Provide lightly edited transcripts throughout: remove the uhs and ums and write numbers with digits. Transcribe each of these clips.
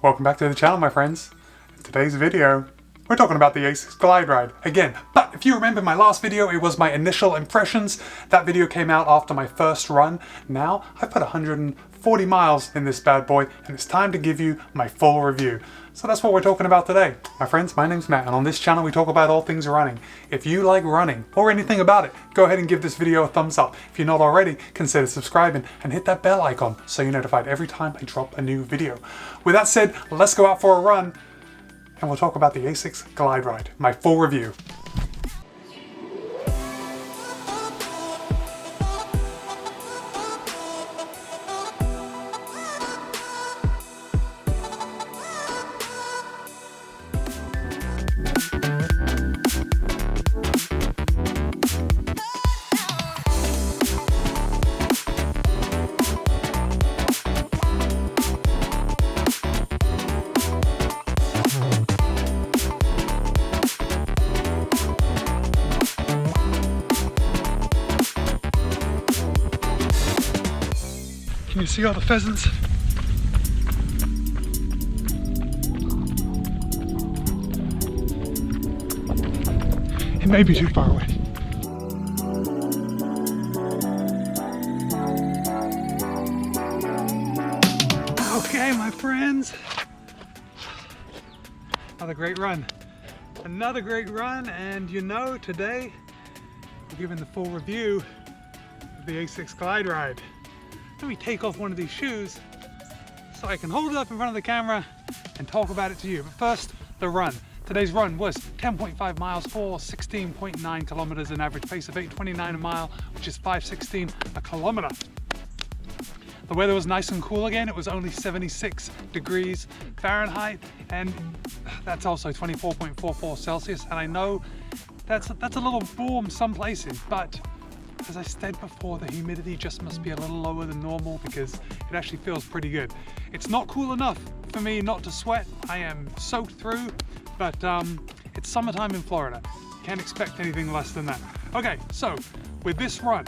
Welcome back to the channel, my friends. In today's video, we're talking about the ASICS Glideride again. But if you remember my last video, it was my initial impressions. That video came out after my first run. Now, I put 140 miles in this bad boy, and it's time to give you my full review. So that's what we're talking about today. My friends, my name's Matt, and on this channel we talk about all things running. If you like running, or anything about it, go ahead and give this video a thumbs up. If you're not already, consider subscribing and hit that bell icon so you're notified every time I drop a new video. With that said, let's go out for a run, and we'll talk about the ASICS Glideride, my full review. Can you see all the pheasants? It may be too far away. Okay, my friends. Another great run. Another great run, and you know, today we're giving the full review of the ASICS Glideride. Let me take off one of these shoes so I can hold it up in front of the camera and talk about it to you. But first, the run. Today's run was 10.5 miles for 16.9 kilometers, an average pace of 8:29 a mile, which is 5:16 a kilometer. The weather was nice and cool again. It was only 76 degrees Fahrenheit, and that's also 24.44 Celsius. And I know that's a little warm some places, but as I said before, the humidity just must be a little lower than normal because it actually feels pretty good. It's not cool enough for me not to sweat. I am soaked through, but it's summertime in Florida. Can't expect anything less than that. Okay, so with this run,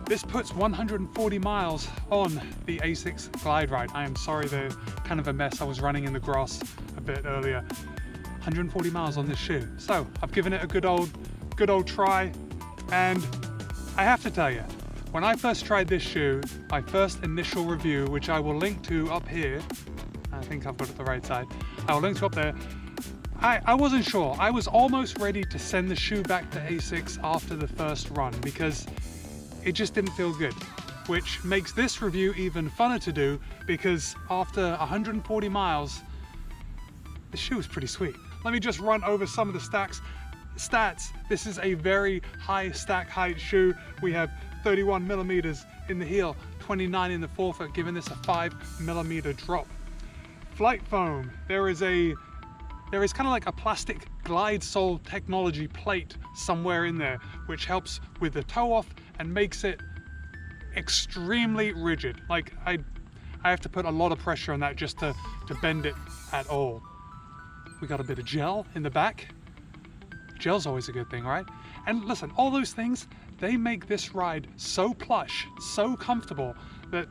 this puts 140 miles on the ASICS Glideride. I am sorry, they're kind of a mess. I was running in the grass a bit earlier. 140 miles on this shoe. So I've given it a good old try, and I have to tell you, when I first tried this shoe, my first initial review, which I will link to up here, I think I've got it the right side, I will link to up there, I wasn't sure. I was almost ready to send the shoe back to ASICS after the first run because it just didn't feel good, which makes this review even funner to do because after 140 miles, the shoe is pretty sweet. Let me just run over some of the stats. This is a very high stack height shoe. We have 31 millimeters in the heel, 29 in the forefoot, giving this a 5 millimeter drop. Flight foam, there is kind of like a plastic glide sole technology plate somewhere in there, which helps with the toe off and makes it extremely rigid. Like I have to put a lot of pressure on that just to bend it at all. We got a bit of gel in the back. Gel's always a good thing, right? And listen, all those things, they make this ride so plush, so comfortable that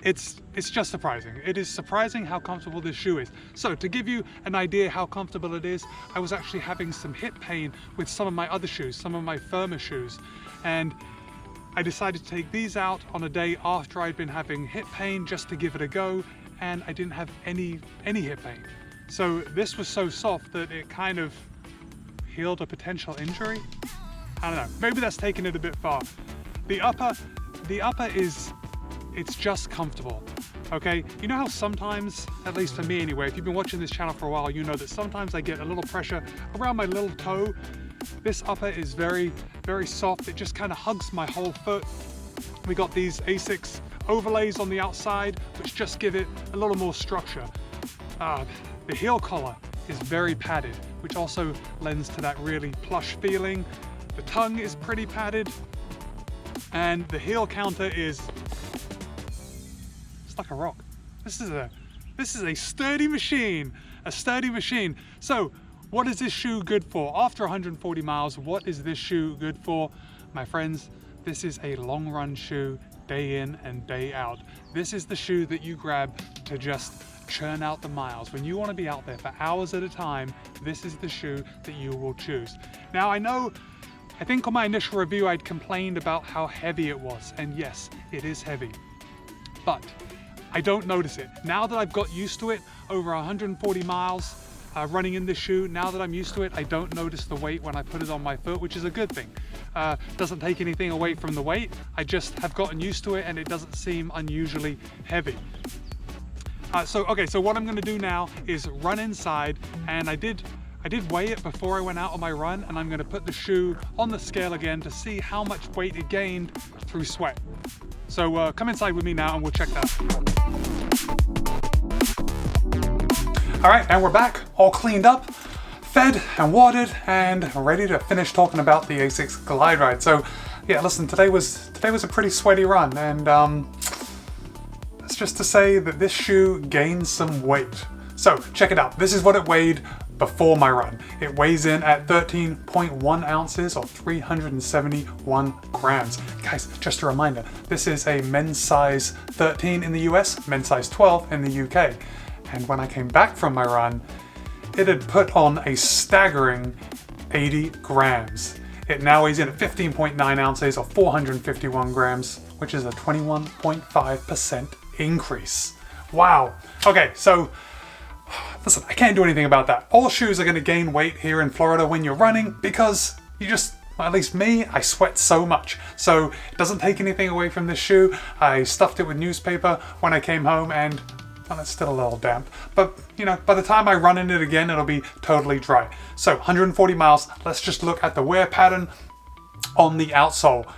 it's just surprising. It is surprising how comfortable this shoe is. So to give you an idea how comfortable it is, I was actually having some hip pain with some of my other shoes, some of my firmer shoes. And I decided to take these out on a day after I'd been having hip pain just to give it a go, and I didn't have any hip pain. So this was so soft that it kind of healed a potential injury. I don't know, maybe that's taking it a bit far. The upper is, it's just comfortable, okay? You know how sometimes, at least for me anyway, if you've been watching this channel for a while, you know that sometimes I get a little pressure around my little toe. This upper is very, very soft. It just kind of hugs my whole foot. We got these ASICS overlays on the outside, which just give it a little more structure. The heel collar is very padded, which also lends to that really plush feeling. The tongue is pretty padded, and the heel counter is, it's like a rock. This is a sturdy machine, So what is this shoe good for? After 140 miles, what is this shoe good for? My friends, this is a long run shoe day in and day out. This is the shoe that you grab to just churn out the miles. When you want to be out there for hours at a time, this is the shoe that you will choose. Now I think on my initial review I'd complained about how heavy it was, and yes, it is heavy, but I don't notice it. Now that I've got used to it, over 140 miles running in this shoe, now that I'm used to it, I don't notice the weight when I put it on my foot, which is a good thing. Doesn't take anything away from the weight, I just have gotten used to it and it doesn't seem unusually heavy. So what I'm gonna do now is run inside, and I did weigh it before I went out on my run, and I'm going to put the shoe on the scale again to see how much weight it gained through sweat. So come inside with me now and we'll check that. All right, and we're back, all cleaned up, fed and watered, and ready to finish talking about the ASICS Glideride. So yeah, listen, today was a pretty sweaty run, and that's just to say that this shoe gained some weight. So check it out. This is what it weighed before my run. It weighs in at 13.1 ounces or 371 grams. Guys, just a reminder, this is a men's size 13 in the US, men's size 12 in the UK. And when I came back from my run, it had put on a staggering 80 grams. It now weighs in at 15.9 ounces or 451 grams, which is a 21.5% increase. Wow. Okay, so listen, I can't do anything about that. All shoes are going to gain weight here in Florida when you're running because at least me, I sweat so much. So it doesn't take anything away from this shoe. I stuffed it with newspaper when I came home, and well, it's still a little damp. But you know, by the time I run in it again, it'll be totally dry. So 140 miles, let's just look at the wear pattern on the outsole.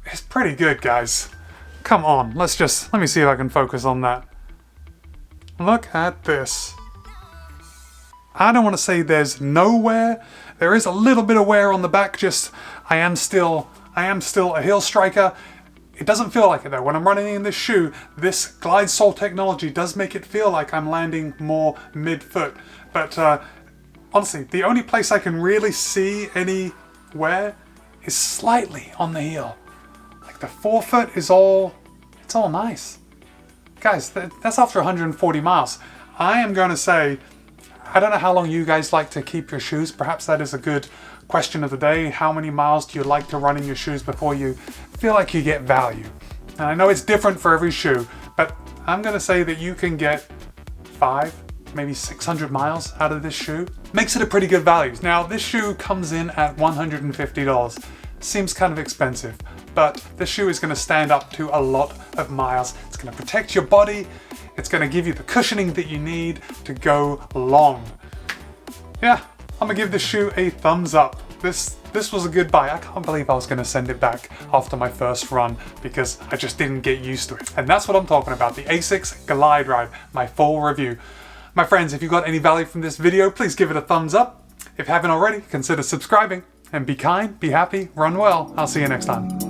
It's pretty good, guys. Come on, let me see if I can focus on that. Look at this. I don't want to say there's no wear. There is a little bit of wear on the back, just I am still a heel striker. It doesn't feel like it though. When I'm running in this shoe, this glide sole technology does make it feel like I'm landing more mid-foot. But honestly, the only place I can really see any wear is slightly on the heel. Like the forefoot is it's all nice. Guys, that's after 140 miles. I am going to say, I don't know how long you guys like to keep your shoes. Perhaps that is a good question of the day. How many miles do you like to run in your shoes before you feel like you get value? And I know it's different for every shoe, but I'm going to say that you can get 500, maybe 600 miles out of this shoe. Makes it a pretty good value. Now, this shoe comes in at $150. Seems kind of expensive, but this shoe is going to stand up to a lot of miles. It's going to protect your body. It's going to give you the cushioning that you need to go long. Yeah, I'm going to give this shoe a thumbs up. This was a good buy. I can't believe I was going to send it back after my first run because I just didn't get used to it. And that's what I'm talking about, the ASICS Glideride, my full review. My friends, if you got any value from this video, please give it a thumbs up. If you haven't already, consider subscribing. And be kind, be happy, run well. I'll see you next time.